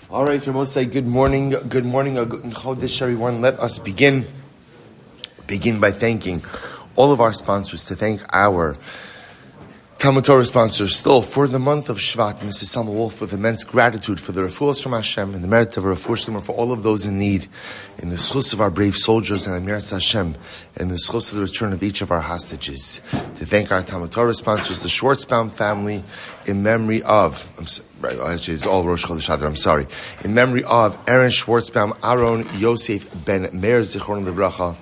All right, Ramosai, good morning, a good Chodesh, everyone. Let us begin by thanking all of our sponsors, to thank our TALMUD TORAH sponsors still for the month of Shvat, Mrs. Selma Woolf, with immense gratitude for the refuos from Hashem and the merit of Rabbi Shmuel Silber for all of those in need, in the zchus of our brave soldiers and the merit of Hashem, and the zchus of the return of each of our hostages. To thank our TALMUD TORAH sponsors, the Schwarzbaum Family, in memory of, actually it's all Rosh Chodesh Adar, I'm sorry, in memory of Aaron Schwarzbaum, Aharon Yosef ben Meir, zechus,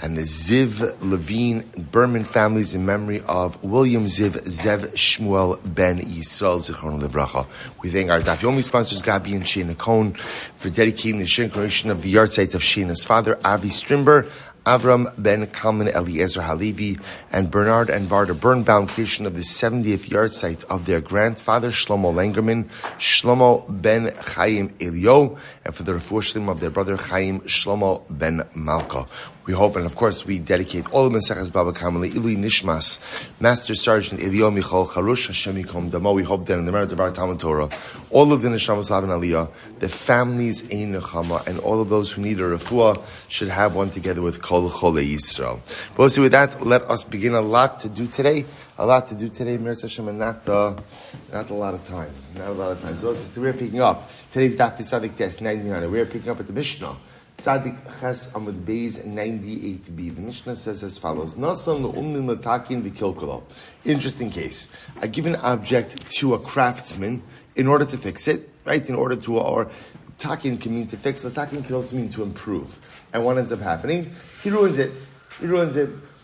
and the Lavine Behrman families in memory of William Shmuel ben Yisrael. We thank our Daf Yomi sponsors, Gobbie Shayna Cohn, for dedicating the synchronization of the yard site of Shayna's father, Avi Strimber, Avram ben Kalman Eliezer Halevi, and Bernard and Varda Birnbaum, creation of the 70th yard site of their grandfather, Shlomo Langerman, Shlomo ben Eliyahu, and for the refuah of their brother, Shlomo ben Malka. We hope, and of course, we dedicate all of Maseches Bava Kamali, Ilui Nishmas, Master Sergeant Eliyahu Michal Harush, Hashem Yikom Damo. We hope that in the merit of our TALMUD TORAH, all of the Neshama Lavine aliyah, the families in Neshama, and all of those who need a refuah should have one together with Kol Chole Yisrael. But also with that, let us begin. A lot to do today, Meir Hashem, and not a lot of time. So we're picking up. Today's Daf Yomi test 99. We're picking up at the Mishnah. Tzadik Ches Amud Beis 98b. The Mishnah says as follows: Nasan le'umnin l'takin v'kilkolo. Interesting case. I give an object to a craftsman in order to fix it, right? Or takin can mean to fix. L'takin can also mean to improve. And what ends up happening? He ruins it.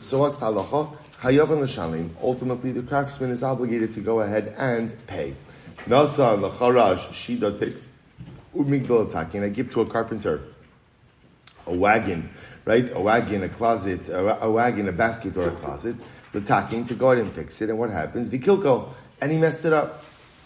So what's the halacha? Chayav l'shalim. Ultimately, the craftsman is obligated to go ahead and pay. Nasan l'charash shidatik umigdal l'takin. I give to a carpenter a wagon, right? A wagon, a closet, a wagon, a basket, or a closet. The taking to go ahead and fix it. And what happens? Vikilko. And he messed it up.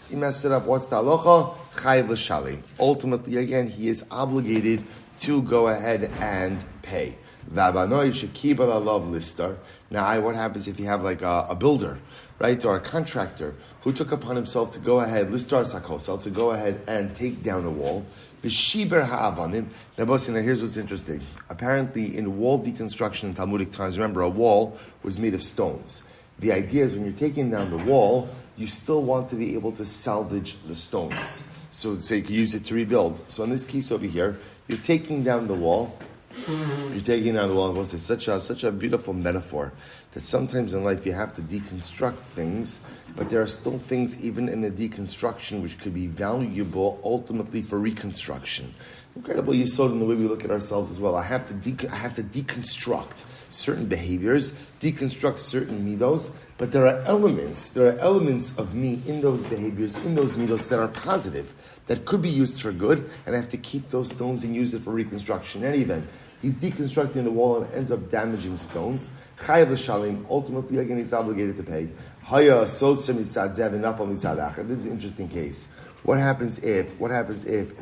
What's the halacha? Chayav l'shalim. Ultimately, again, he is obligated to go ahead and pay. V'abanoi shekibal alav listar. Now, what happens if you have like a builder, right, or a contractor who took upon himself to go ahead, listar sakosel, to go ahead and take down a wall? V'shiber ha'avanim. Now, here's what's interesting. Apparently, in wall deconstruction in Talmudic times, remember, a wall was made of stones. The idea is when you're taking down the wall, you still want to be able to salvage the stones. So you can use it to rebuild. So in this case over here, you're taking down the wall. It's such a beautiful metaphor that sometimes in life you have to deconstruct things, but there are still things even in the deconstruction which could be valuable ultimately for reconstruction. Incredible yesod in the way we look at ourselves as well. I have to deconstruct certain behaviors, deconstruct certain midos, but there are elements of me in those behaviors, in those midos that are positive, that could be used for good, and I have to keep those stones and use it for reconstruction. In any event, he's deconstructing the wall and ends up damaging stones. Chayav l'shalim. Ultimately, again, he's obligated to pay. Haya soser mitzad zev and nafal mitzad achad. This is an interesting case. What happens if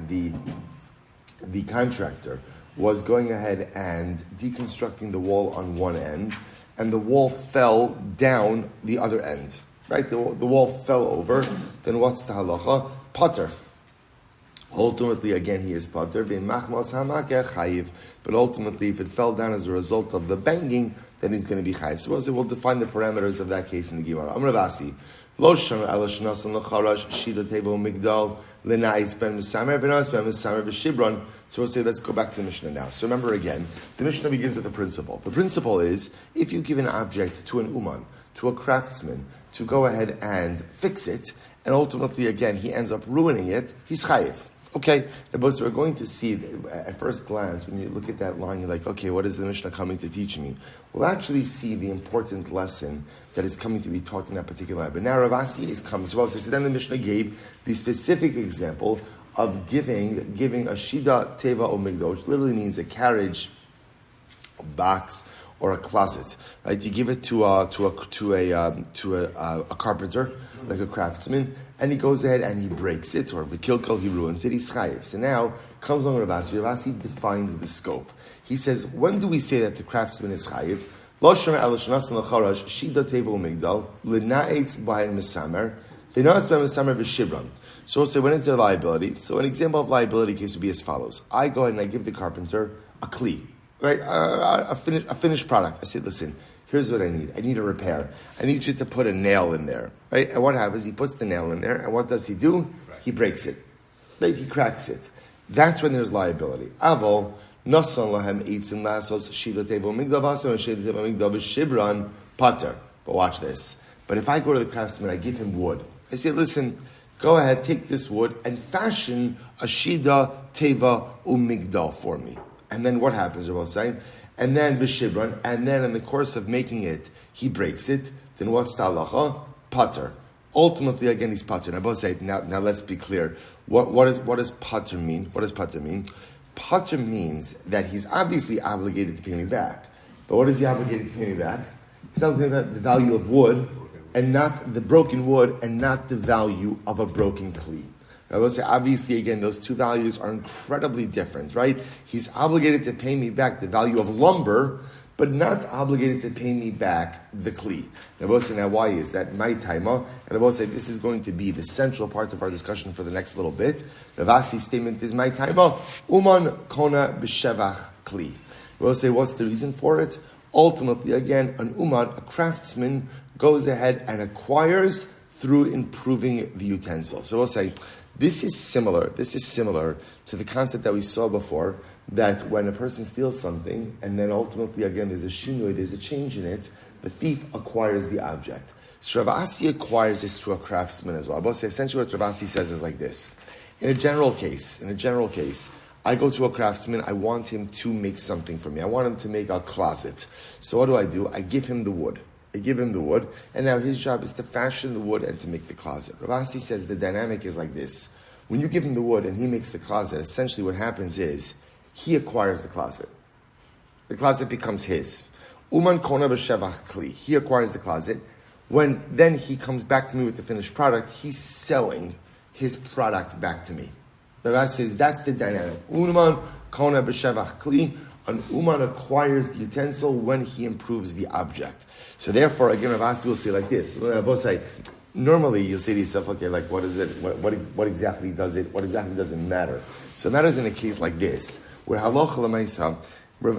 the contractor was going ahead and deconstructing the wall on one end, and the wall fell down the other end? Right? The wall fell over. Then what's the halacha? Pater. Ultimately, again, he is pater. But ultimately, if it fell down as a result of the banging, then he's going to be chayiv. So we'll define the parameters of that case in the Gemara. Amar Ravasi, lo shana ela shnasan l'charash shida teva migdal l'na'is ben mesamer v'na'is ben mesamer v'shibron. So we'll say, let's go back to the Mishnah now. So remember again, the Mishnah begins with the principle. The principle is, if you give an object to an uman, to a craftsman, to go ahead and fix it, and ultimately, again, he ends up ruining it, he's chayiv. Okay, but we're going to see, at first glance, when you look at that line, you're like, okay, what is the Mishnah coming to teach me? We'll actually see the important lesson that is coming to be taught in that particular line. But now Ravasi is coming as well. So then the Mishnah gave the specific example of giving a shida teva o migdal, which literally means a carriage, a box, or a closet, right? You give it to a carpenter, like a craftsman, and he goes ahead and he breaks it, or v'kilkal, he ruins it, he's chayiv. So now comes along Ravasi. Ravasi defines the scope. He says, when do we say that the craftsman is chayiv? Lo shana ela shnasan l'charash shida teva u'migdal l'na'etz b'hayin mesamer v'na'etz b'hayin mesamer v'shibron. So we'll say, when is there liability? So an example of liability case would be as follows. I go ahead and I give the carpenter a kli, right? A finished product. I say, listen, here's what I need. I need a repair. I need you to put a nail in there, right? And what happens? He puts the nail in there, and what does he do? He breaks it. Right? He cracks it. That's when there's liability. Avo, nasan lahem eitzim lasos shila tevel migdal vaso and shila tevel migdal b'shibran pater. But watch this. But if I go to the craftsman, I give him wood. I say, listen, go ahead, take this wood and fashion a shida, teva, umigdal for me. And then what happens, Rabbi saying? And then b'shibran, and then in the course of making it, he breaks it. Then what's the halacha? Pater. Ultimately, again, he's pater. Now, say, now let's be clear. What does pater mean? What does pater mean? Pater means that he's obviously obligated to pay me back. But what is he obligated to pay me back? He's obligated to pay the value of wood, and not the broken wood, and not the value of a broken kli. I will say, obviously, again, those two values are incredibly different, right? He's obligated to pay me back the value of lumber, but not obligated to pay me back the kli. I will say, now why is that? My taima, and I will say, this is going to be the central part of our discussion for the next little bit. Ravasi's statement is my taima, uman kona b'shevach kli. I will say, what's the reason for it? Ultimately, again, an uman, a craftsman, goes ahead and acquires through improving the utensil. So we'll say, this is similar to the concept that we saw before, that when a person steals something, and then ultimately, again, there's a shinui, there's a change in it, the thief acquires the object. So Ravasi acquires this to a craftsman as well. I will say, essentially what Ravasi says is like this. In a general case, I go to a craftsman, I want him to make something for me. I want him to make a closet. So what do? I give him the wood. And now his job is to fashion the wood and to make the closet. Ravasi says the dynamic is like this. When you give him the wood and he makes the closet, essentially what happens is he acquires the closet. The closet becomes his. Uman kona b'shevach kli. He acquires the closet. When then he comes back to me with the finished product, he's selling his product back to me. Ravasi says that's the dynamic. Uman kona b'shevach kli. An uman acquires the utensil when he improves the object. So therefore, again, Ravasi will say like this. Both say, normally you'll say to yourself, okay, like what is it? What exactly does it? What exactly does it matter? So it matters in a case like this, where halacha l'maisa.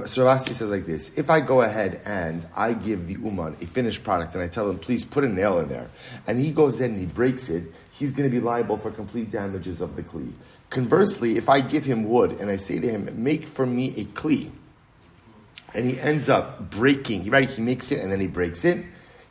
So Ravasi says like this: if I go ahead and I give the uman a finished product and I tell him, please put a nail in there, and he goes in and he breaks it, he's going to be liable for complete damages of the kli. Conversely, if I give him wood and I say to him, make for me a kli, and he ends up breaking, right? He makes it and then he breaks it,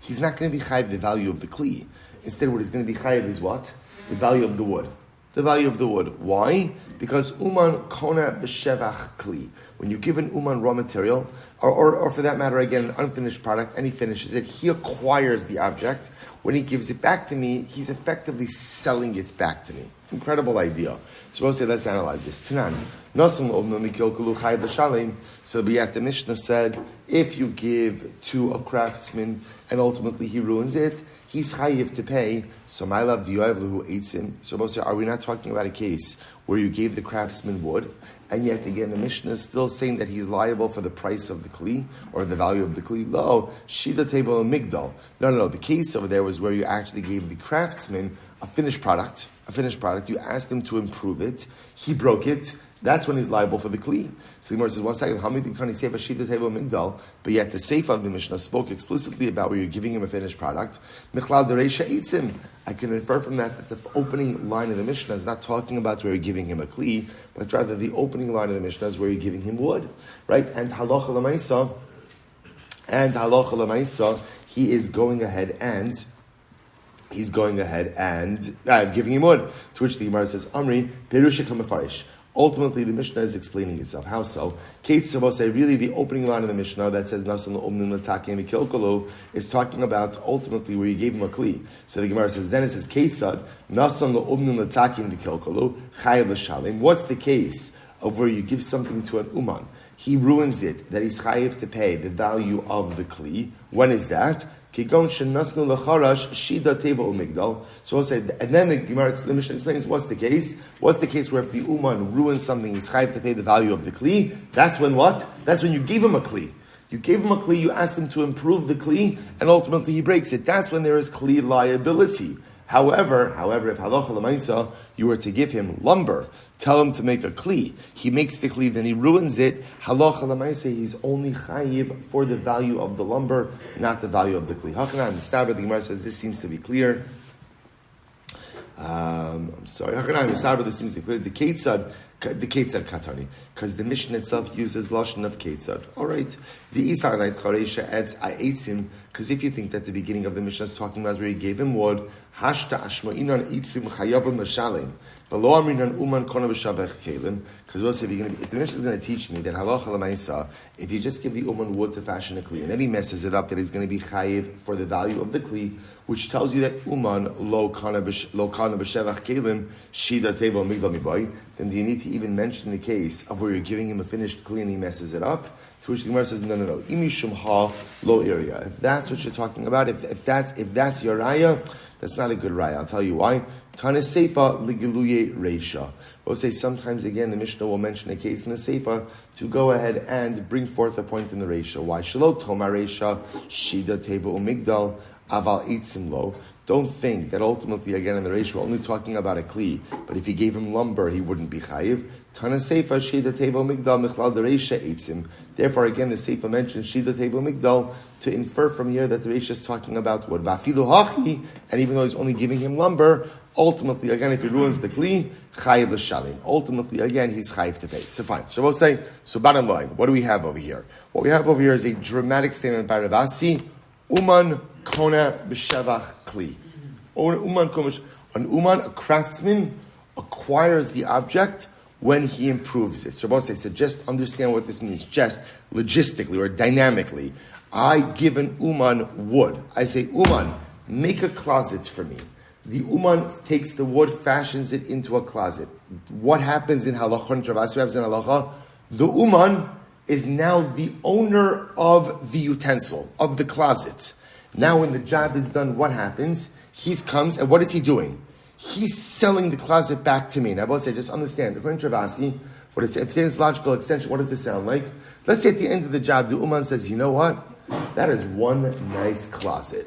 he's not going to be chayiv the value of the kli. Instead, what he's going to be chayiv is what? The value of the wood. The value of the wood. Why? Because uman kona b'shevach kli. When you give an uman raw material, or for that matter, again, an unfinished product, and he finishes it, he acquires the object. When he gives it back to me, he's effectively selling it back to me. Incredible idea. So we'll say, let's analyze this. Tanan. So the Mishnah said, if you give to a craftsman and ultimately he ruins it, he's chayiv to pay. So my love, do you have who eats him? So we'll say, are we not talking about a case where you gave the craftsman wood, and yet again the Mishnah is still saying that he's liable for the price of the kli or the value of the kli? No, shida table and migdal. No. The case over there was where you actually gave the craftsman a finished product. You asked him to improve it. He broke it. That's when he's liable for the kli. So the Gemara says, 1 second, how many things can he say for shita table migdal? But yet the Seif of the Mishnah spoke explicitly about where you're giving him a finished product. Michlal dereisha eats him. I can infer from that the opening line of the Mishnah is not talking about where you're giving him a kli, but rather the opening line of the Mishnah is where you're giving him wood, right? And halacha l'maisa, he is going ahead and giving him wood. To which the Gemara says, Amri, Perusha Kamafarish. Ultimately, the Mishnah is explaining itself. How so? Case of say, really, the opening line of the Mishnah that says Nasan Omnim Latakim Mikilkolo is talking about ultimately where you gave him a kli. So the Gemara says, then it says Kesad Nasan Omnim Latakim Mikilkolo Chayav L'Shalim. What's the case of where you give something to an uman? He ruins it, that he's chayiv to pay the value of the kli. When is that? So we'll say, and then the Mishnah explains what's the case. What's the case where if the uman ruins something, he's chayiv to pay the value of the kli? That's when what? That's when you gave him a kli. You gave him a kli, you asked him to improve the kli, and ultimately he breaks it. That's when there is kli liability. However, if halacha l'maisa, you were to give him lumber, tell him to make a kli, he makes the kli, then he ruins it, halacha l'maisa, he's only chayiv for the value of the lumber, not the value of the kli. Hakanah Mistaber, the Gemara says this seems to be clear. I'm sorry. This seems to be clear. The Ketzad Katani, because the Mishnah itself uses lashon of Ketzad. All right. The Isar Light Charesha adds Aitzim, because if you think that the beginning of the Mishnah is talking about where he gave him wood, Hashta Ashma'inan Aitzim Chayavim L'Shalim, V'lo Amrinan Uman Kona B'Shavech Kelim, because also if the Mishnah is going to teach me that halacha l'maisa, if you just give the Uman wood to fashion a kli, and then he messes it up, that he's going to be chayiv for the value of the kli, which tells you that Uman lo kana b'shevach kelim shida teva migdal mibai, then do you need to even mention the case of where you're giving him a finished kli and he messes it up? To which the Gemara says, no. Imishum ha lo area. If that's what you're talking about, if that's your raya, that's not a good raya. I'll tell you why. Tana seifa ligiluye reisha. We'll say sometimes again the Mishnah will mention a case in the seifa to go ahead and bring forth a point in the reisha. Why? Shelo toma reisha shida teva umigdal aval eitzim lo. Don't think that ultimately, again, in the reisha, we're only talking about a kli. But if he gave him lumber, he wouldn't be chayiv. Tana seifa shida teva migdal michlal the reisha eitzim. Therefore, again, the seifa mentions shida teva migdal to infer from here that the reisha is talking about what vafilu hachi, and even though he's only giving him lumber, ultimately, again, if he ruins the kli, chayiv l'shalim. Ultimately, again, he's chayiv to pay. So fine. So we'll say, so bottom line, what do we have over here? What we have over here is a dramatic statement by Rav Asi, Uman kona b'shevach kli. An uman, a craftsman, acquires the object when he improves it. So both say, so just understand what this means, just logistically or dynamically. I give an uman wood. I say, uman, make a closet for me. The uman takes the wood, fashions it into a closet. What happens in halacha? What happens in halacha? The uman is now the owner of the utensil, of the closet. Now when the job is done, what happens? He comes, and what is he doing? He's selling the closet back to me. Now, I both say, just understand, according to Ravasi, what is if there's logical extension, what does it sound like? Let's say at the end of the job, the uman says, you know what? That is one nice closet.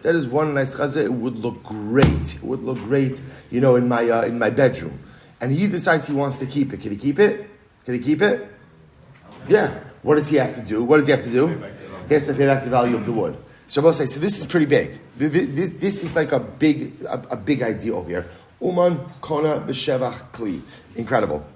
That is one nice closet. It would look great. It would look great, in my bedroom. And he decides he wants to keep it. Can he keep it? Can he keep it? Yeah. What does he have to do? He has to pay back the value of the wood. So I will say, so this is pretty big. This is like a big idea over here. Uman kona b'shevach kli. Incredible.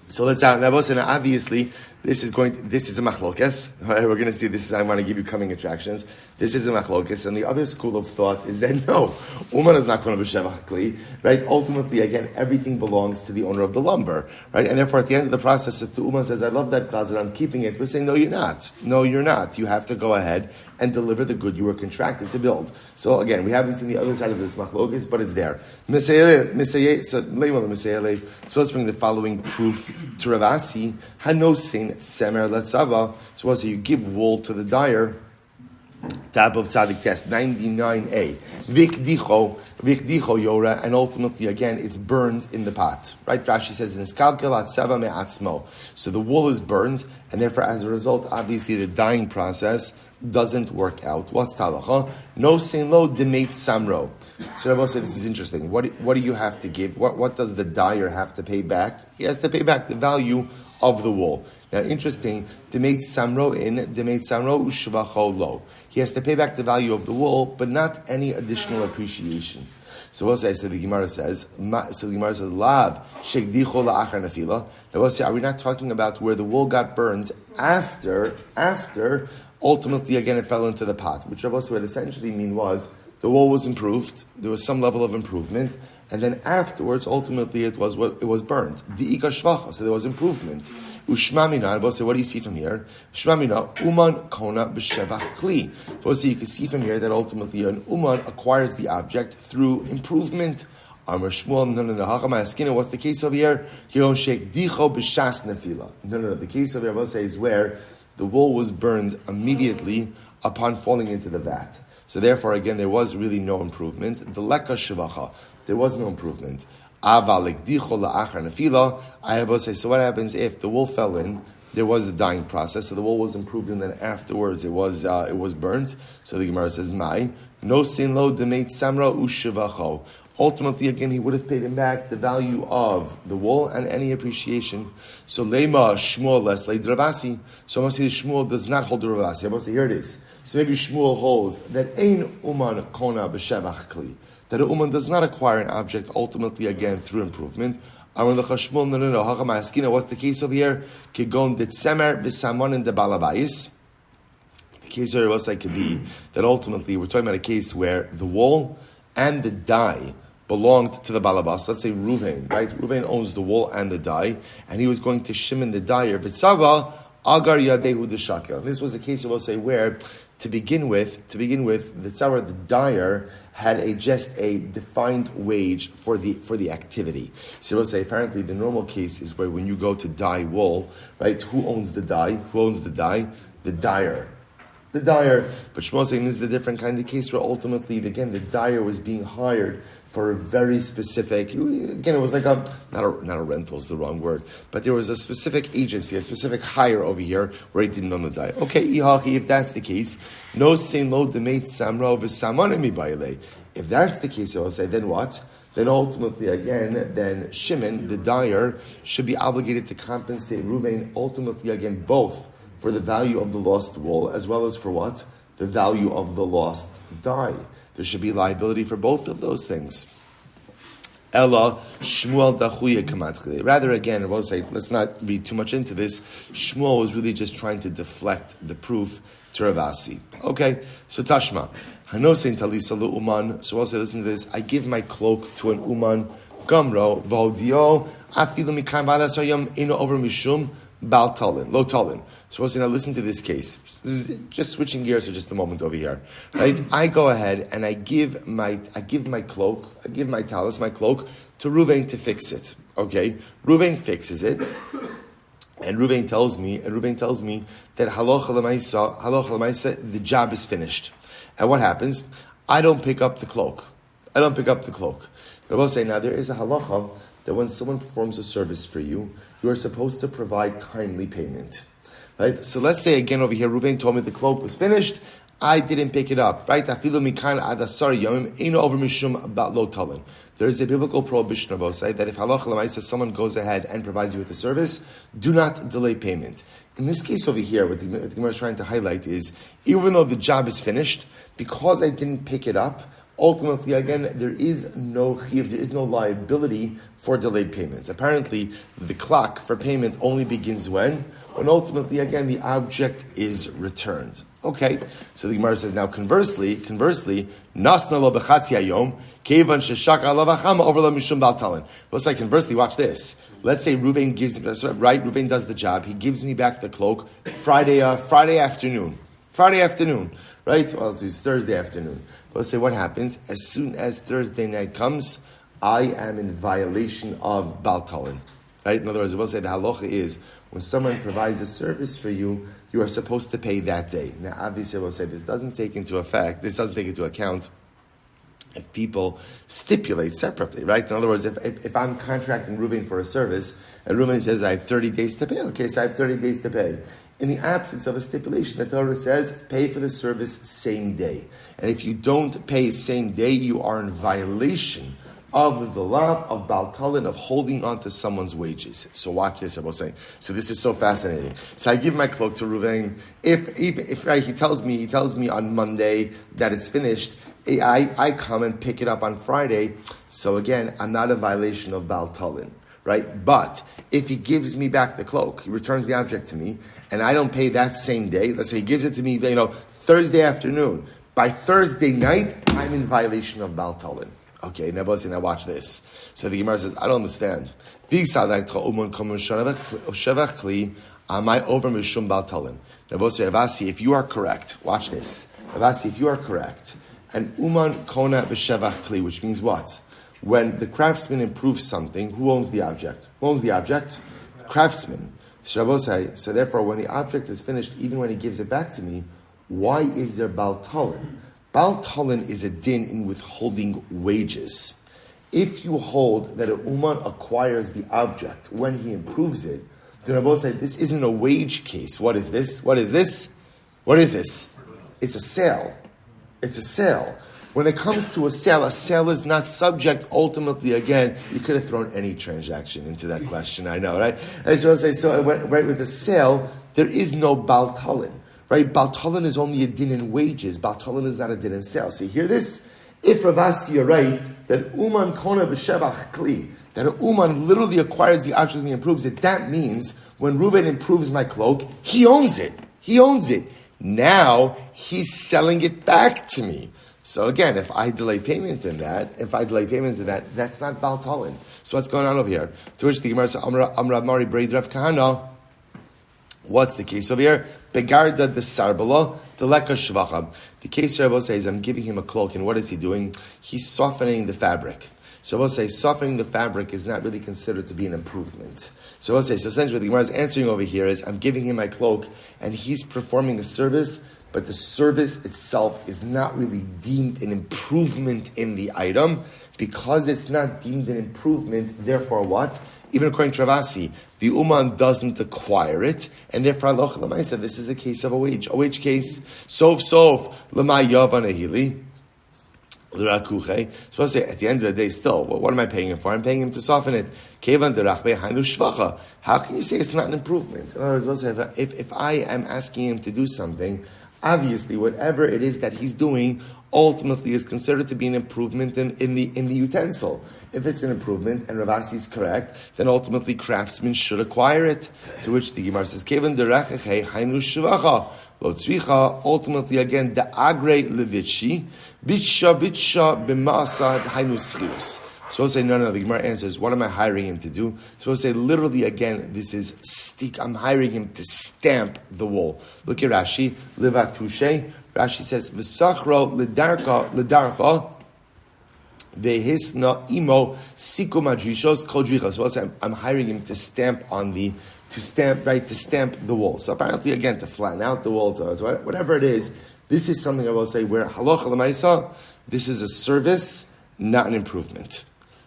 So let's out. Now, obviously, this is a machlokes. We're going to see this. I want to give you coming attractions. This is a machlokes, and the other school of thought is that no, uman is not going to b'shevach kli, right? Ultimately, again, everything belongs to the owner of the lumber, right? And therefore, at the end of the process, if the uman says, "I love that closet, I'm keeping it," we're saying, "No, you're not. No, you're not. You have to go ahead and deliver the good you were contracted to build." So again, we haven't seen the other side of this machlokes, but it's there. So let's bring the following proof to Rav Asi. Hanosin semer letzava. So also you give wool to the dyer. Tab of Tzadik test 99a. Vikdicho yora, and ultimately again it's burned in the pot. Right? Rashi says in Iskalkelat Seva me'atzmo. So the wool is burned, and therefore as a result, obviously the dyeing process doesn't work out. What's talacha? No sein lo demate samro. So Rabbi said this is interesting. What do you have to give? What does the dyer have to pay back? He has to pay back the value of the wool. Now, interesting, demate samro ushvacho lo. He has to pay back the value of the wool, but not any additional appreciation. So we'll say, the Gemara says, lav shegdicho la'achar nefila. Now we'll say, are we not talking about where the wool got burned after, ultimately again it fell into the pot? Which Rabbi would essentially mean was, the wool was improved, there was some level of improvement, and then afterwards, ultimately, it was burned. Di'ika shvacha, so there was improvement. Ushmamina, we'll say, what do you see from here? Ushmamina, uman kona b'shevach kli. We'll say, you can see from here that ultimately an uman acquires the object through improvement. Amar Shmuel, no, what's the case over here? No, the case over here, we'll say, is where the wool was burned immediately upon falling into the vat. So therefore, again, there was really no improvement. The leka shvacha, there was no improvement. I will say, so what happens if the wool fell in, there was a dyeing process, so the wool was improved, and then afterwards it was burnt. So the Gemara says, "Mai no sin lo demeit samra u'shevacho." Ultimately, again, he would have paid him back the value of the wool and any appreciation. So lema Shmuel les leid Ravasi. So I'm going to say Shmuel does not hold the Ravasi. I'm going to say here it is. So maybe Shmuel holds that ein uman kona b'shevach kli, that a uman does not acquire an object ultimately again through improvement. No. What's the case over here? Kigon detzemer b'samonin de balabayis. The case here also could be that ultimately we're talking about a case where the wool and the dye belonged to the balabas. Let's say Ruvain, right? Ruvain owns the wool and the dye, and he was going to shimon the dyer. V'tzava agar yadehu d'shaka. This was a case, we'll say, where to begin with, the tzara, the dyer, had just a defined wage for the activity. So we'll say, apparently, the normal case is where when you go to dye wool, right? Who owns the dye? Who owns the dye? The dyer. The dyer. But Shmuel is saying this is a different kind of case where ultimately, again, the dyer was being hired for a very specific, again, it was like not a rental is the wrong word, but there was a specific agency, a specific hire over here where he didn't own the dye. Okay, if that's the case, no sein lo demeit samra v'samonim mibayle. If that's the case, I'll say, then what? Then ultimately, again, then Shimon, the dyer, should be obligated to compensate Ruvain, ultimately, again, both for the value of the lost wool, as well as for what? The value of the lost dye. There should be liability for both of those things. Ella Shmuel dachuya kamat. Rather, again, I will say, let's not read too much into this. Shmuel was really just trying to deflect the proof to Ravasi. Okay, so Tashma. Hanosein talisa uman. So I'll say, listen to this. I give my cloak to an uman. Gamro v'odio afilu mikan ba'adasayam ino over mishum bal talin lo talin. So I'll say, now listen to this case. Just switching gears for just a moment over here, right? I go ahead and I give my cloak, my talis, my cloak to Ruvain to fix it. Okay, Ruvain fixes it, and Ruvain tells me that halacha l'maisa, the job is finished. And what happens? I don't pick up the cloak. I will say, now there is a halacha that when someone performs a service for you, you are supposed to provide timely payment. Right? So let's say again over here, Ruvain told me the cloak was finished. I didn't pick it up. Right? There is a biblical prohibition of us, right, that if halacha l'maisa someone goes ahead and provides you with a service, do not delay payment. In this case over here, what the Gemara is trying to highlight is, even though the job is finished, because I didn't pick it up, ultimately, again, there is no chiv, there is no liability for delayed payment. Apparently, the clock for payment only begins when ultimately, again, the object is returned. Okay, so the Gemara says, now conversely, nasna lo b'chatzi hayom, kevan sheshak alav hachama over lo mishum bal talin. Let's say conversely, watch this. Let's say Ruvain Ruvain does the job. He gives me back the cloak Friday afternoon. Right? Well, it's Thursday afternoon. Let's say what happens as soon as Thursday night comes, I am in violation of bal talin. Right? In other words, we'll say the halacha is when someone provides a service for you, you are supposed to pay that day. Now, obviously, we'll say this doesn't take into account if people stipulate separately, right? In other words, if I'm contracting Ruvain for a service, and Ruvain says I have 30 days to pay, okay, so I have 30 days to pay. In the absence of a stipulation, the Torah says, pay for the service same day. And if you don't pay same day, you are in violation of the law of Bal Talin, of holding on to someone's wages. So watch this, I will say. So this is so fascinating. So I give my cloak to Ruvain. If right, he tells me on Monday that it's finished, I come and pick it up on Friday. So again, I'm not in violation of Bal Talin, right? But if he gives me back the cloak, he returns the object to me, and I don't pay that same day, let's say he gives it to me, Thursday afternoon. By Thursday night, I'm in violation of Bal Talin. Okay, now watch this. So the Gemara says, I don't understand. Am I over mishum bal talin? Ravasi, if you are correct, watch this. Ravasi, if you are correct, and uman kona b'shevach kli, which means what? When the craftsman improves something, who owns the object? Who owns the object? Craftsman. So therefore, when the object is finished, even when he gives it back to me, why is there bal talin? Bal talin is a din in withholding wages. If you hold that a uman acquires the object when he improves it, So Rabbi said, this isn't a wage case. What is this? What is this? What is this? It's a sale. It's a sale. When it comes to a sale is not subject, ultimately, again, you could have thrown any transaction into that question, I know, right? And so I say, so I went right with the sale, there is no baltalin, right? Baltalin is only a din in wages. Baltalin is not a din in sale. So you hear this? If Ravasi, you're right, that uman kona b'shevach kli, that a uman literally acquires the object and improves it, that means when Reuben improves my cloak, he owns it. He owns it. Now, he's selling it back to me. So again, if I delay payment in that, that's not baltalin. So what's going on over here? To which the Gemara says, Amra Mari Braid Rav Kahana. What's the case over here? Begarda the sarbala, the leka shvacham. The case Rabbi says, I'm giving him a cloak, and what is he doing? He's softening the fabric. So Rabbi says, softening the fabric is not really considered to be an improvement. So Rabbi says, so essentially the Gemara is answering over here is, I'm giving him my cloak, and he's performing a service, but the service itself is not really deemed an improvement in the item. Because it's not deemed an improvement, therefore what? Even according to Ravasi, the Uman doesn't acquire it, and therefore Allah Lamaisa, this is a case of a wage case. Sof, Lama Yavan Ahili. So I'll say, at the end of the day, still, well, what am I paying him for? I'm paying him to soften it. How can you say it's not an improvement? In other words, if I am asking him to do something, obviously, whatever it is that he's doing ultimately is considered to be an improvement in the utensil. If it's an improvement, and Ravasi is correct, then ultimately craftsmen should acquire it. To which the Gemara says, ultimately, again, the agre levitchi, bitcha b'masad hainu zchus. So I'll say, no, the Gemara answers, what am I hiring him to do? So I'll say, literally, again, this is stick. I'm hiring him to stamp the wall. Look at Rashi, levatushe. Rashi says, v'sachro ledarcha, vehisna imo siku madrishos kol dricha. So I'll say, I'm hiring him to stamp the wall. So apparently, again, to flatten out the wall, to whatever it is, this is something I will say where halacha l'maisa, this is a service, not an improvement.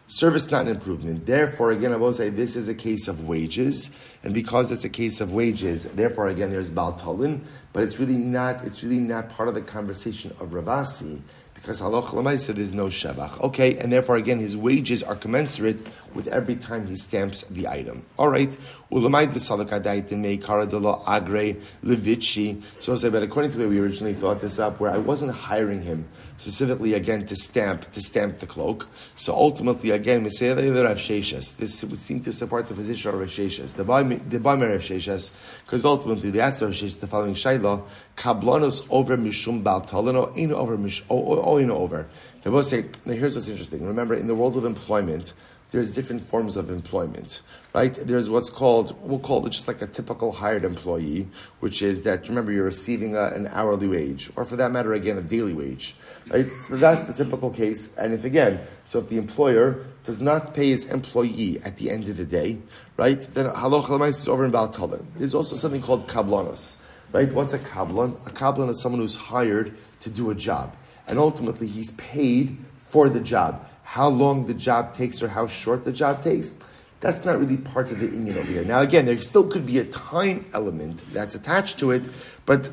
Service, not an improvement. Therefore, again, I will say this is a case of wages, and because it's a case of wages, therefore, again, there's baltalin, but it's really not part of the conversation of Ravasi, because halacha l'maisa there's no shevach. Okay, and therefore, again, his wages are commensurate with every time he stamps the item. All right. Ulamai the salakadait in meikara de la agre levichi. So I'll say, but according to the way we originally thought this up, where I wasn't hiring him specifically again to stamp the cloak. So ultimately, again, this would seem to support the position of Rav Sheshes. The Behrman Rav Sheshes, because ultimately the answer of Rav Sheshes the following shayla: kablanos over mishum baltalino, in over mish in over. They both say, now here's what's interesting. Remember, in the world of employment, there's different forms of employment, right? There's we'll call it just like a typical hired employee, which is that, remember, you're receiving an hourly wage, or for that matter, again, a daily wage, right? So that's the typical case. And if the employer does not pay his employee at the end of the day, right, then halacha l'mais is over in baltalin. There's also something called kablanos, right? What's a kablan? A kablan is someone who's hired to do a job, and ultimately he's paid for the job. How long the job takes or how short the job takes, that's not really part of the inyan over here. Now again, there still could be a time element that's attached to it, but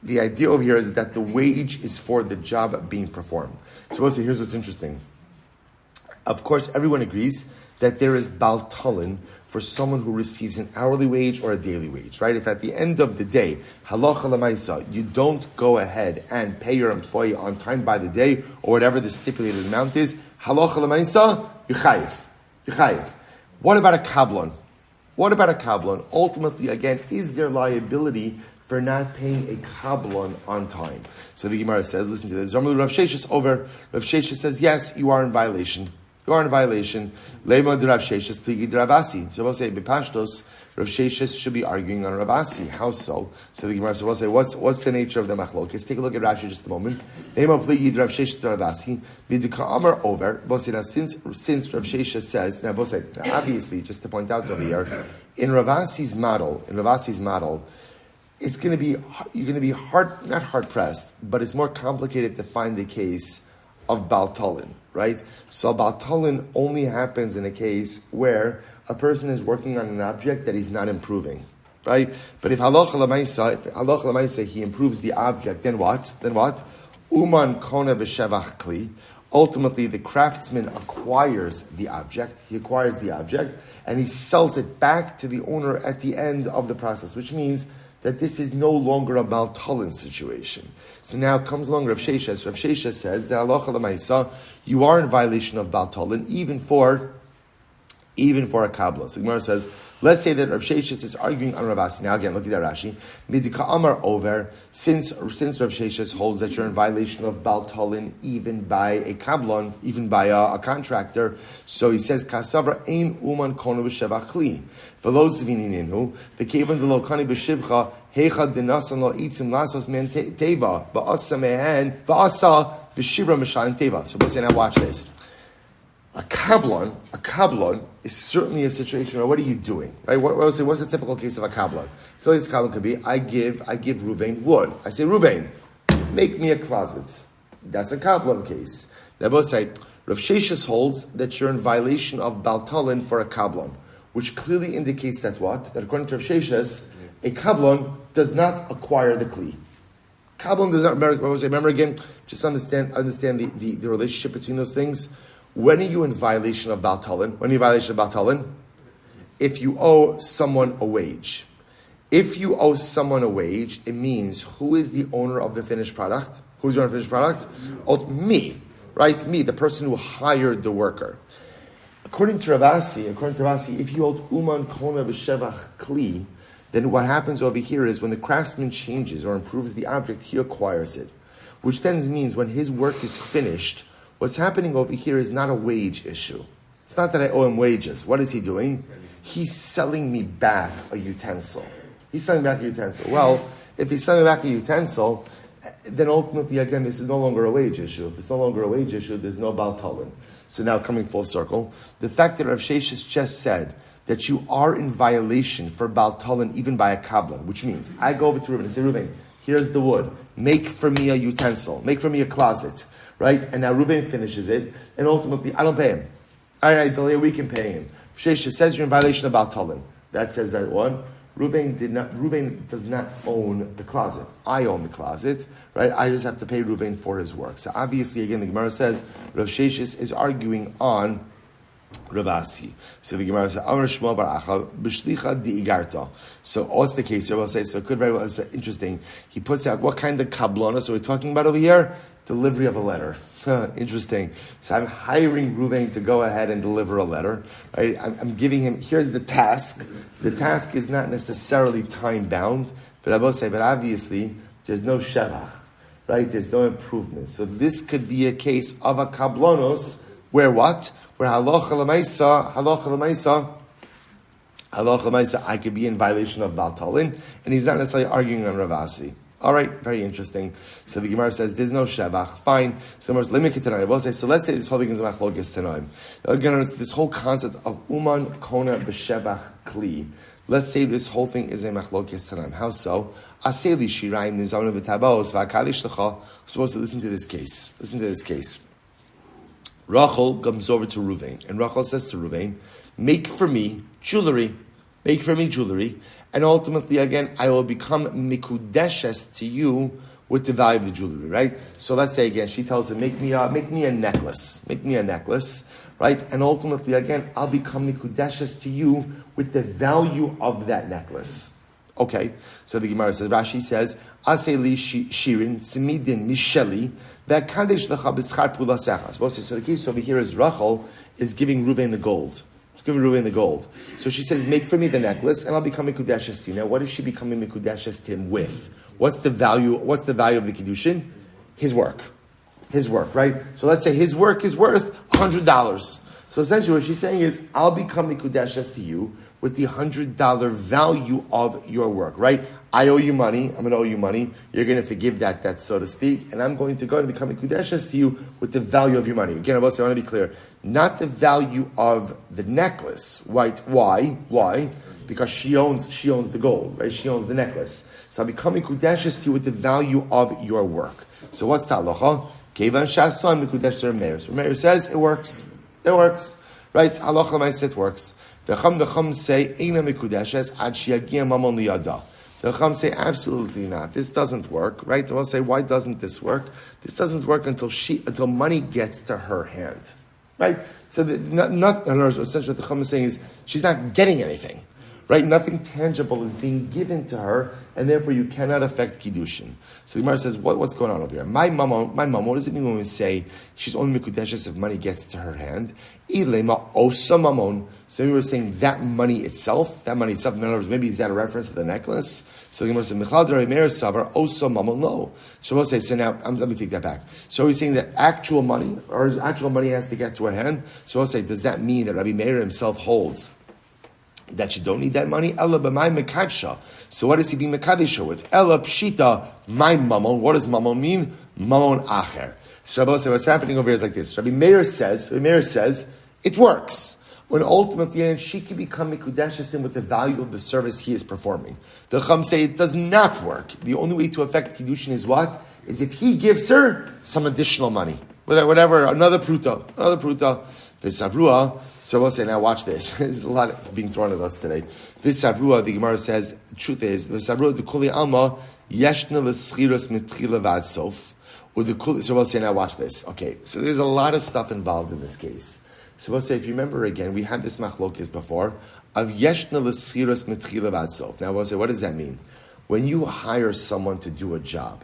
the idea over here is that the wage is for the job being performed. So we'll see, here's what's interesting. Of course, everyone agrees that there is baltalin for someone who receives an hourly wage or a daily wage, right? If at the end of the day, halacha l'maisa, you don't go ahead and pay your employee on time by the day or whatever the stipulated amount is, halacha l'maisa, you're chayiv. What about a kablan? Ultimately, again, is there liability for not paying a kablan on time? So the Gemara says, listen to this. Rav Sheshes over. Rav Sheshes says, yes, you are in violation. Leima de Rav Sheshes pligi de Ravasi. So we'll say, Bipashtos, Rav Sheshes should be arguing on Ravasi. How so? So the Gemara will say, what's the nature of the machlokes? Take a look at Rashi just a moment. Leima pligi de Rav Sheshes de Ravasi. Midika Amar over. Both say, now since Rav Sheshes says, now both say, obviously, just to point out over here, in Ravasi's model, it's going to be, you're going to be not hard pressed, but it's more complicated to find the case of baltalin, right? So baltalin only happens in a case where a person is working on an object that he's not improving, right? But if halacha l'maisa, he improves the object, then what? Uman kona b'shevach kli. Ultimately, the craftsman acquires the object. He acquires the object, and he sells it back to the owner at the end of the process, which means that this is no longer a Baltalin situation. So now comes along Rav Sheshes. Rav Sheshes says that halacha l'maisa, you are in violation of Baltalin, even for a kabbalah. So the Gemara says, let's say that Rav Sheshes is arguing on Rav Asi. Now again, look at that Rashi. Midika Amar over, since Rav Sheshes holds that you're in violation of Baltalin even by a kabbalah, even by a contractor, so he says, Kasavra ein uman konu b'shevach kli. V'lo zvinininu, v'kevan de lo kani b'shivcha, heicha denasan lo itzim lasos men teva, v'asa mehen, v'asa v'shivra m'shalim teva. So we'll say, now watch this. A kabbalah is certainly a situation where what are you doing? Right? What's the typical case of a kabbalah? So this kabbalah could be, I give Ruvain wood. I say, Ruvain, make me a closet. That's a kabbalah case. They both say, Rav Sheshes holds that you're in violation of Baltalin for a kabbalah, which clearly indicates that what? That according to Rav Sheshes, a kabbalah does not acquire the kli. Kabbalah does not, remember again, just understand the relationship between those things. When are you in violation of Baltalin? When are you in violation of Baltalin? If you owe someone a wage. If you owe someone a wage, it means who is the owner of the finished product? Who's the owner of the finished product? Me, right? Me, the person who hired the worker. According to Rav Asi, if you owed Uman Kona B'Shevach Kli, then what happens over here is when the craftsman changes or improves the object, he acquires it. Which then means when his work is finished, what's happening over here is not a wage issue. It's not that I owe him wages. What is he doing? He's selling me back a utensil. Well, if he's selling back a utensil, then ultimately, again, this is no longer a wage issue. If it's no longer a wage issue, there's no Baltalin. So now coming full circle, the fact that Rav Sheshes just said that you are in violation for Baltalin even by a kabbalah, which means I go over to Reuben and say, Reuben, here's the wood. Make for me a utensil. Make for me a closet. Right? And now Reuven finishes it, and ultimately, I don't pay him. All right, Eliyahu, we can pay him. Sheshes says you're in violation of Baltalin. That says that one. Reuven does not own the closet. I own the closet, right? I just have to pay Reuven for his work. So obviously, again, the Gemara says Rav Sheshes is arguing on Rav Asi. So the Gemara says, Amar Shmuel Baracha, B'shlicha di'igarta. So what's the case here? We'll say, so it could very well, it's interesting. He puts out what kind of kablana, so we're talking about over here? Delivery of a letter. Interesting. So I'm hiring Reuven to go ahead and deliver a letter. Right? I'm giving him, here's the task. The task is not necessarily time-bound, but I will say, but obviously, there's no shevach, right? There's no improvement. So this could be a case of a kablonos, where what? Where halacha l'maisa, I could be in violation of Baltalin, and he's not necessarily arguing on Rav Asi. All right, very interesting. So the Gemara says there's no shevach. Fine. So let's say this whole thing is a machlokes tanoim. Again, this whole concept of uman kona b'shevach kli. Let's say this whole thing is a machlokes tanoim. How so? Aseli shiraim nizonu v'tabos v'akalish lecha. We're supposed to listen to this case. Listen to this case. Rachel comes over to Reuven, and Rachel says to Reuven, make for me jewelry. Make for me jewelry. And ultimately, again, I will become mikudeshes to you with the value of the jewelry, right? So let's say again, she tells him, make me a necklace. Make me a necklace, right? And ultimately, again, I'll become mikudeshes to you with the value of that necklace. Okay, so the Gemara says, Rashi says, Aseli shirin simidin misheli v'kadesh lecha b'schar pula sechas. So the case over here is Rachel is giving Reuven the gold. She's giving Reuven the gold. So she says, make for me the necklace, and I'll become mikudeshes to you. Now, what is she becoming mikudeshes to him with? What's the value of the kedushin? His work, right? So let's say his work is worth $100. So essentially, what she's saying is, I'll become mikudeshes to you with the $100 value of your work, right? I owe you money. I'm going to owe you money. You're going to forgive that debt, so to speak. And I'm going to go and become mikudeshes to you with the value of your money. Again, I want to be clear. Not the value of the necklace. Right? Why? Because she owns the gold, right? She owns the necklace. So I'll become mikudeshes to you with the value of your work. So what's the halacha? Kevan shasan mikudeshes Meir. So Meir says it works. Right? Halacha l'maaseh, it works. The Chum say, Eina Mikudeshes, Ad Shiagia Mamon Liyada. The Chum say, absolutely not. This doesn't work, right? They'll say, why doesn't this work? This doesn't work until money gets to her hand, right? So essentially what the Chum is saying is, she's not getting anything, right? Nothing tangible is being given to her, and therefore you cannot affect Kiddushin. So the Gemara says, what's going on over here? My mom, what does it mean when we say she's only Mikudeshes if money gets to her hand? Ilema osa mamon. So we were saying that money itself, in other words, maybe is that a reference to the necklace? So the Gemara said, Michal Rabbi Meir Savar osa mamon lo. So we'll say, so now, let me take that back. So we're saying that actual money has to get to her hand. So we'll say, does that mean that Rabbi Meir himself holds that you don't need that money? Ella b'may mekadsha. So what is he being mekadisha with? Ella pshita my mamon. What does mamon mean? Mamon acher. So Rabbi said, what's happening over here is like this. Rabbi Meir says, it works. When ultimately she can become mikudeshes with the value of the service he is performing. The Chum say it does not work. The only way to affect Kiddushin is what? Is if he gives her some additional money. Whatever, another pruta. The Savrua. So we'll say, now watch this. There's a lot being thrown at us today. This Savrua, the Gemara says, the truth is, the Savrua, the Kuli Alma, Yeshna l'schiros mitchila v'ad sof. So we'll say, now watch this. Okay, so there's a lot of stuff involved in this case. So we'll say, if you remember again, we had this machlokes before, of Yeshna l'schiros mitchila v'ad sof. Now we'll say, what does that mean? When you hire someone to do a job,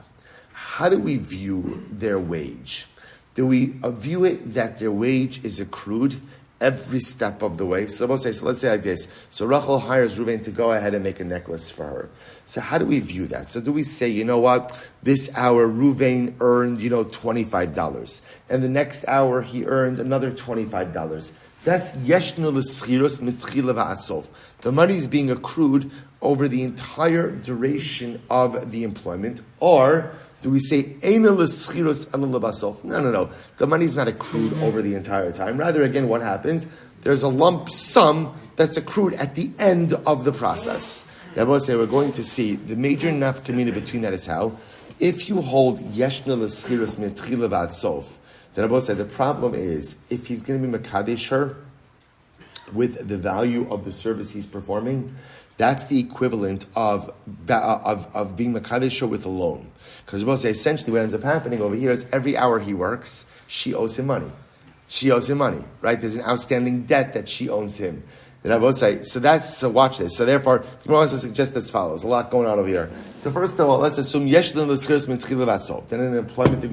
how do we view their wage? Do we view it that their wage is accrued every step of the way? So let's say like this. So Rachel hires Reuven to go ahead and make a necklace for her. So how do we view that? So do we say, you know what? This hour Reuven earned, $25. And the next hour he earned another $25. That's yeshnu l'schiros mitchila v'atsof. The money is being accrued over the entire duration of the employment. Or do we say, Eina l'schiros ala l'basof? No. The money is not accrued over the entire time. Rather, again, what happens? There's a lump sum that's accrued at the end of the process. Rabbi say we're going to see the major nafkamina between that is how, if you hold yeshna l'schiros mitchila v'atsof, the Rabbi said the problem is, if he's going to be mekadesh her with the value of the service he's performing, that's the equivalent of being mekadesh her with a loan. Because we'll say essentially what ends up happening over here is every hour he works, she owes him money. Right? There's an outstanding debt that she owes him. And I will say, so watch this. So therefore, the Gemara also suggests as follows. A lot going on over here. So first of all, let's assume yeshlin l'schiros mitchila v'atsof. Then in an employment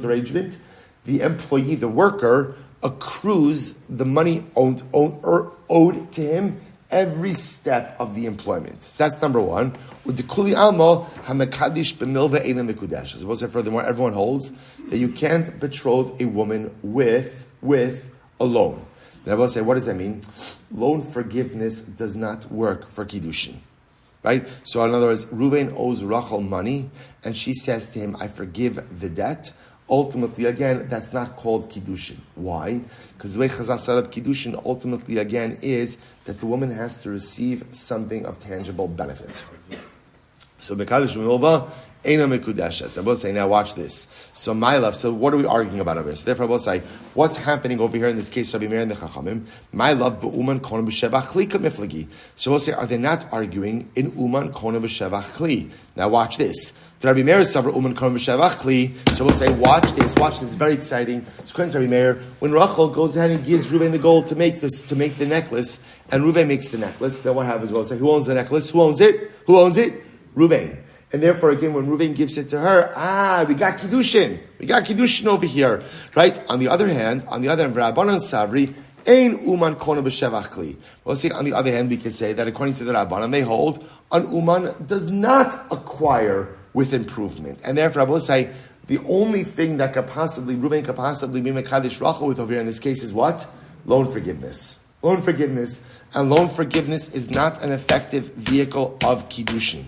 arrangement, the employee, the worker, accrues the money owed to him every step of the employment. So that's number one. With the kuli almo hamekadish b'milva eina mikudesh. As opposed to furthermore, everyone holds that you can't betroth a woman with a loan. Then I will say, what does that mean? Loan forgiveness does not work for Kiddushin. Right? So in other words, Reuven owes Rachel money, and she says to him, I forgive the debt. Ultimately, again, that's not called Kiddushin. Why? Because the way Chazal set up Kiddushin, ultimately, again, is that the woman has to receive something of tangible benefit. So, Mekadosh Minova, Eina Mekudeshes. I will say, now watch this. So, my love, so what are we arguing about over here? So, therefore, I will say, what's happening over here in this case, Rabbi Meir and the Chachamim? My love, Be'uman Kona B'Shevach Kli Kamiflagi. So, I will say, are they not arguing in Uman Kona B'Shevach Kli? Now, watch this. The Rabbi Meir suffer Uman Kona B'Shevach Kli. So, we'll say, watch this, it's very exciting. It's according to Rabbi Meir, when Rachel goes ahead and gives Reuven the gold to make the necklace, and Reuven makes the necklace, then what happens? We'll say, who owns the necklace? Who owns it? Reuven. And therefore, again, when Reuven gives it to her, we got Kiddushin over here, right? On the other hand, Rabbanan Savri, Ein Uman Kona B'Shevach Kli. We'll see, on the other hand, we can say that according to the Rabbanan, they hold, an Uman does not acquire with improvement. And therefore, I will say, the only thing that Reuven could possibly be Mekadesh Rachel with over here in this case is what? Loan forgiveness. And loan forgiveness is not an effective vehicle of Kiddushin.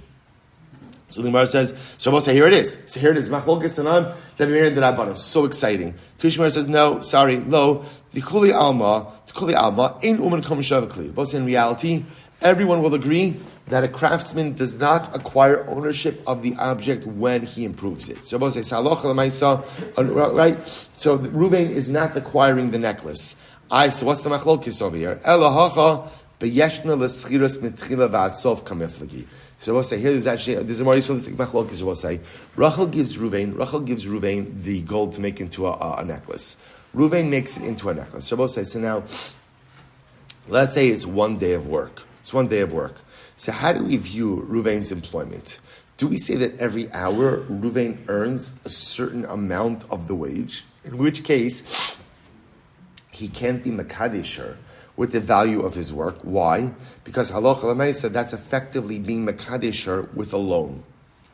So the Gemara says, so we'll say, here it is. Machlokes Tanan, Rabbi Meir and the Rabbanan. So exciting. Tishmar says, no, sorry, lo, the Kuli Alma, in Uman Kom Shavakli. Both in reality, everyone will agree that a craftsman does not acquire ownership of the object when he improves it. So both say, right? So Reuven is not acquiring the necklace. So what's the machlokes over here? Elahacha B'yeshna l'schiras mitchila v'asof kamiflagi. So Rabbi say here there's a more realistic machlokes. Rabbi say Rachel gives Ruvain the gold to make into a necklace. Ruvain makes it into a necklace. Rabbi say so now. Let's say it's 1 day of work. So how do we view Ruvain's employment? Do we say that every hour Ruvain earns a certain amount of the wage? In which case, he can't be Makadisher with the value of his work. Why? Because halacha l'maisa, that's effectively being Makadisher with a loan.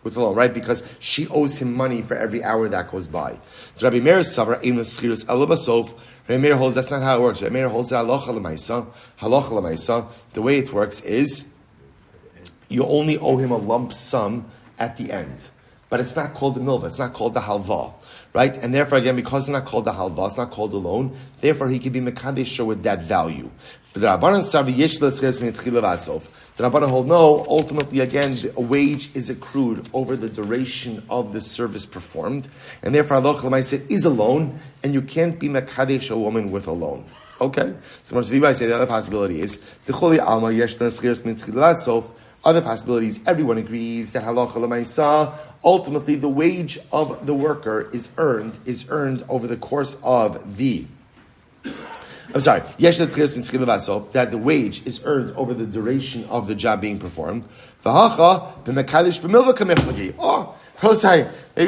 Right? Because she owes him money for every hour that goes by. So Rabbi Meir Savar ein l'schiras alabasof. Rabbi Meir holds that's not how it works. Rabbi Meir holds that halacha l'maisa. The way it works is you only owe him a lump sum at the end. But it's not called the milva, it's not called the halva. Right? And therefore, again, because it's not called the halva, it's not called the loan, therefore he can be mekadesher with that value. The Rabbanan hold no, ultimately, again, a wage is accrued over the duration of the service performed, and therefore, halacha l'maaseh is a loan, and you can't be mekadesh a woman with a loan. Okay? So, I say the other possibility is, other possibilities, everyone agrees that halacha l'maaseh, ultimately the wage of the worker is earned over the course of the that the wage is earned over the duration of the job being performed. Oh, maybe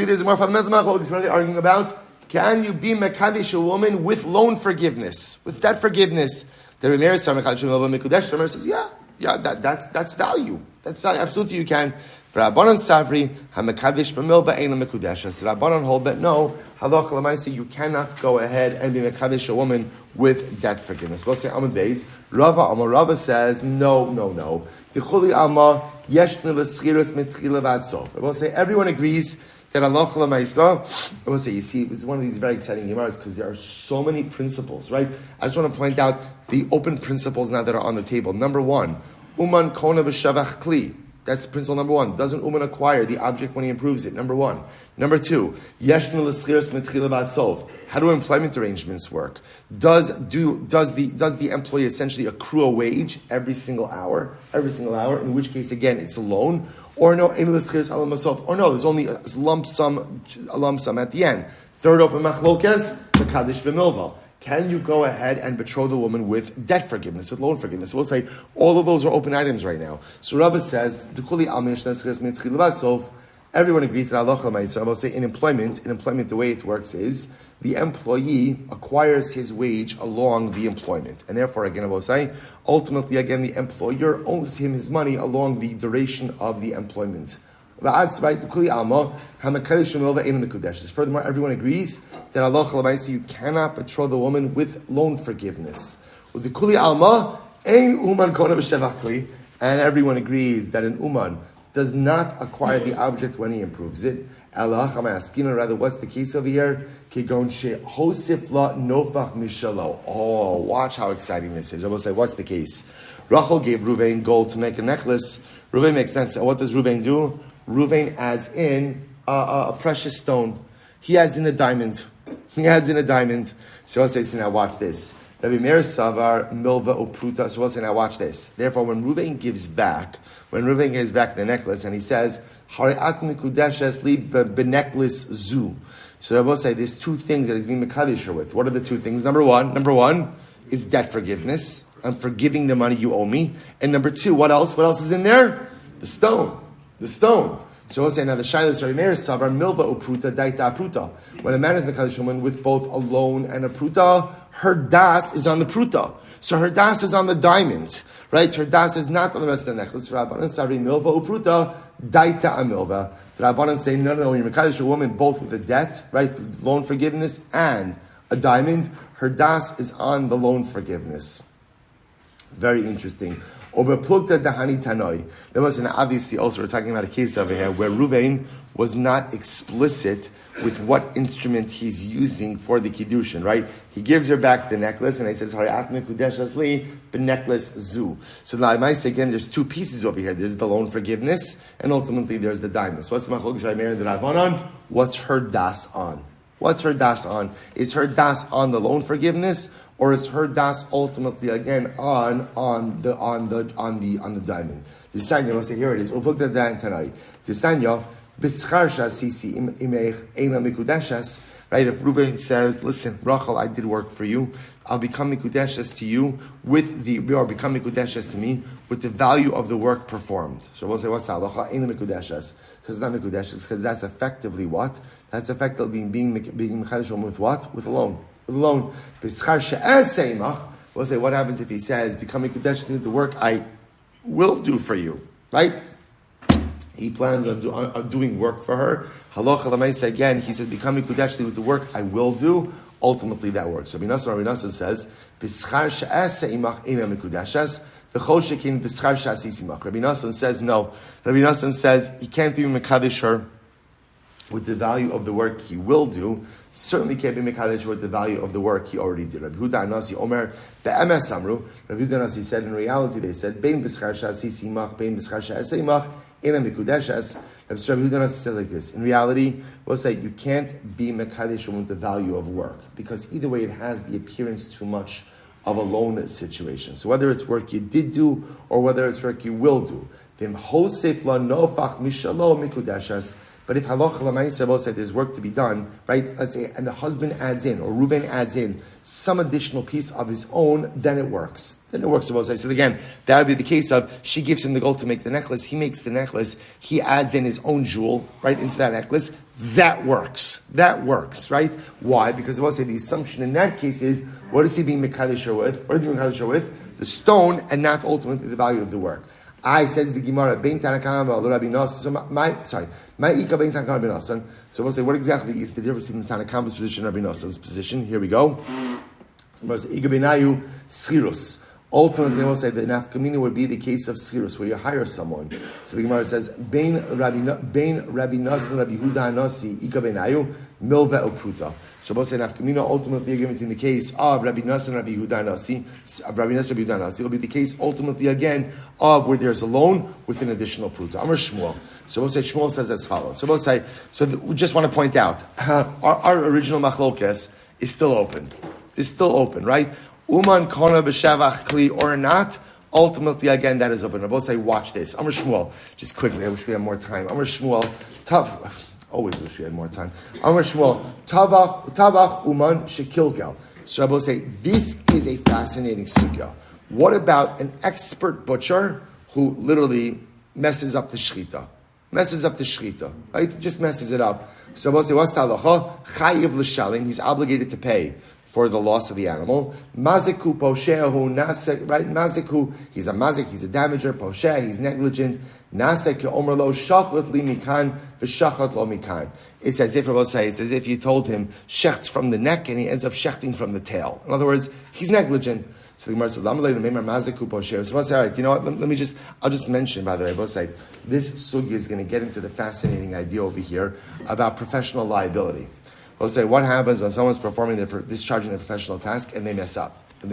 there's a more fundamental machlokes we're arguing about. Can you be mekadesh a woman with loan forgiveness, with debt forgiveness? The Meir says, yeah, that's value. That's value. Absolutely, you can. For Rabbanan Savri, Hamakadesh B'milva Eina Mekudesha. So Rabbanan hold that no, halacha l'maaseh, you cannot go ahead and be mekadesh a woman with debt forgiveness. We'll say Amud Beis. Rava says no. Tichuli Amma Yeshna l'schiras mitchila v'adsof. We'll say everyone agrees that halacha l'maaseh. We'll say you see, this is one of these very exciting gemaras because there are so many principles, right? I just want to point out the open principles now that are on the table. Number one, Uman Kona b'shavach kli. That's principle number one. Doesn't Uman acquire the object when he improves it? Number one. Number two, Yeshnu l'schiras mitchila v'adsof. How do employment arrangements work? Does the employee essentially accrue a wage every single hour? In which case, again, it's a loan. Or no, or no, there's only a lump sum at the end. Third open machlokes, the kaddish b'milva. Can you go ahead and betroth the woman with debt forgiveness, with loan forgiveness? We'll say all of those are open items right now. So Rava says, everyone agrees that halacha l'maaseh. We'll say in employment, the way it works is the employee acquires his wage along the employment. And therefore, again, I will say, ultimately, again, the employer owes him his money along the duration of the employment. Furthermore, everyone agrees that halacha l'maaseh, you cannot betroth the woman with loan forgiveness. With the kuli alma, ein uman kona b'shevach kli, and everyone agrees that an uman does not acquire the object when he improves it. Rather, what's the case over here? Oh, watch how exciting this is. I will say, what's the case? Rachel gave Ruvain gold to make a necklace. Ruvain makes sense. What does Ruvain do? Ruvain adds in a precious stone. He adds in a diamond. So I'll say, now watch this. Rabbi Meir Savar Milva Upruta. So I'll say, now watch this. Therefore, when Ruvain gives back the necklace, and he says, Hari'at mikudeshes li beneklis zu. So Rabbi will say, there's two things that he's being mekadesher with. What are the two things? Number one is debt forgiveness. I'm forgiving the money you owe me. And number two, what else? What else is in there? The stone. So we'll say now the shayla Rabbi Meir Savar milva upruta daita pruta. When a man is mekadesh woman with both a loan and a pruta, her das is on the pruta. So her das is on the diamond, right? Her das is not on the rest of the necklace. Rabbanan Savari milva upruta daita amilva. The Rabbanan say no. When you're mekadesh a woman both with a debt, right, loan forgiveness and a diamond, her das is on the loan forgiveness. Very interesting. There was obviously also we're talking about a case over here where Ruvain was not explicit with what instrument he's using for the kiddushin, right? He gives her back the necklace and he says, necklace zu. So now I might say again, there's two pieces over here. There's the loan forgiveness and ultimately there's the diamond. So what's the machlokes by Meir and the Rabbanan? What's her das on? Is her das on the loan forgiveness? or is her das ultimately again on the diamond? The Sanya, we'll say here it is. We'll look at that tonight. The Sanya, b'schar shasisi imech eina mikudeshas. Right? If Reuven said, "Listen, Rachel, I did work for you. I'll become mikudeshes to you or become mikudeshes to me with the value of the work performed." So we'll say, "What's the halacha? Eina mikudeshes." So it's not mikudeshes because that's effectively what? That's effectively being mekadesh with what? With a loan. With a loan. B'schar she'eseimach. We'll say, what happens if he says, "Become mikudeshes to me with the work I will do for you," right? He plans on doing work for her. Halacha l'maisa again, he says, "Become mikudeshes with the work I will do." Ultimately, that works. Rabbi Nassan says, "B'schar she'aseh imach eina mikudeshes." The choshekin b'schar she'asis imach. Rabbi Nassan says no. Rabbi Nassan says he can't even mekadesh her with the value of the work he will do. Certainly can't be mekadesh with the value of the work he already did. Rabbi Huda Anasi Omer be'emes amru. Rabbi Huda Anasi said, in reality, they said, "Bein b'schar she'asis imach, bein b'schar she'aseh imach, eina mikudeshes." Rabbi Huda Anasi says like this. In reality, we'll say you can't be mekadesh with the value of work because either way it has the appearance too much of a loan situation. So whether it's work you did do or whether it's work you will do, v'im hosef la nofach mishalo mikudeshes. But if halacha l'maisa both said there's work to be done, right? Let's say, and the husband adds in, or Reuven adds in some additional piece of his own, then it works. Then it works. So both sides. So again, that would be the case of she gives him the gold to make the necklace. He makes the necklace. He adds in his own jewel right into that necklace. That works. That works, right? Why? Because we'll say the assumption in that case is what is he being mekadesh with? What is he being mekadesh with? The stone, and not ultimately the value of the work. I says the Gemara bein Tanakama Rabbi Nassan. So we'll say, what exactly is the difference between the Tanakama's position and Rabbi Nassan's position? Here we go. So we'll say, Igabenayu Schirus. Ultimately, we'll say the nafkamina would be the case of Schirus, where you hire someone. So the Gemara says, Bein Rabbi Nassan, Rabbi Huda Nasi, Igabenayu, Milva Opruta. So we'll say nafkamina ultimately again in the case of Rabbi Nassan, Rabbi Huda Nasi, it will be the case ultimately again of where there's a loan with an additional pruta. Amar Shmuel. So we'll say Shmuel says as follows. So we'll say, we just want to point out our original machlokes is still open. It's still open, right? Uman kona b'shavach kli or not. Ultimately, again, that is open. I both say, watch this. Amar Shmuel. Just quickly, I wish we had more time. Amar Shmuel. Tough. Always wish we had more time. Amar Shmuel, Tabach Uman Shekilgal. So I will say, this is a fascinating sugya. What about an expert butcher who literally messes up the shechita? Right? Just messes it up. So I will say, what's the halacha? Chayiv l'shalim. He's obligated to pay for the loss of the animal. Mazeku poshehu nasek. Right? Mazeku. He's a mazik. He's a damager. Posheh. He's negligent. Nasek omer lo shachat li mikan v'shachat lo mikan. It's as if, it's as if you told him shechts from the neck and he ends up shechting from the tail. In other words, he's negligent. So the Gemara said, so we'll say, all right, you know what, I'll just mention, by the way, both say, this sugi is going to get into the fascinating idea over here about professional liability. We'll say, what happens when someone's discharging their professional task and they mess up? The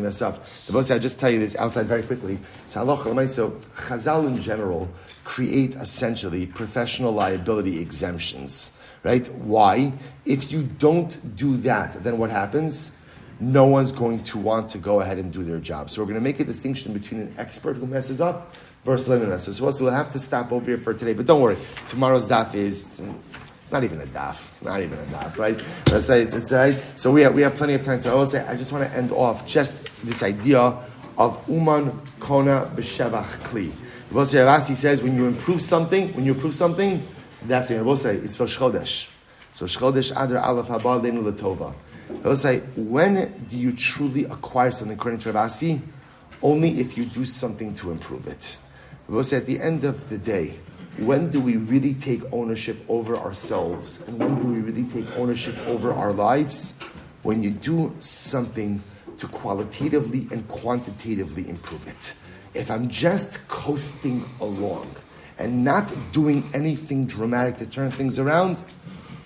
both say, I'll just tell you this outside very quickly. So Chazal in general create essentially professional liability exemptions, right? Why? If you don't do that, then what happens? No one's going to want to go ahead and do their job. So we're going to make a distinction between an expert who messes up versus a messer. So we'll have to stop over here for today. But don't worry, tomorrow's daf it's not even a daf. Right? It's all right. So we have plenty of time. So I will say, I just want to end off just this idea of Uman Kona B'Shevach Kli. Ravasi says, when you improve something, that's what we'll say, it's for Shchodesh. So Shchodesh Adar Aleph Haba Leinu L'Tova. I will say, when do you truly acquire something according to Ravasi? Only if you do something to improve it. I will say, at the end of the day, when do we really take ownership over ourselves? And when do we really take ownership over our lives? When you do something to qualitatively and quantitatively improve it. If I'm just coasting along and not doing anything dramatic to turn things around,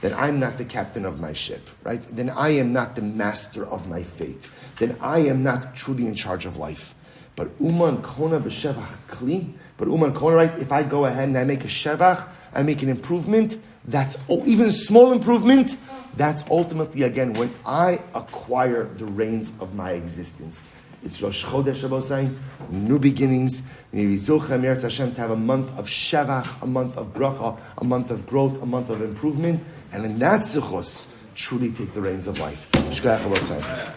then I'm not the captain of my ship, right? Then I am not the master of my fate. Then I am not truly in charge of life. But Uman Kona B'Shevach Kli, right? If I go ahead and I make a Shevach, I make an improvement, That's even a small improvement. That's ultimately, again, when I acquire the reins of my existence. It's Rosh Chodesh Rabosai, new beginnings. Hashem to have a month of Shevach, a month of Bracha, a month of growth, a month of improvement, and in that zchus, truly take the reins of life. Shkoyach Rabosai.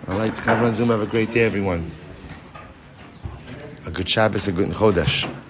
All right, Chavran Zoom, have a great day, everyone. A good Shabbos, a good Chodesh.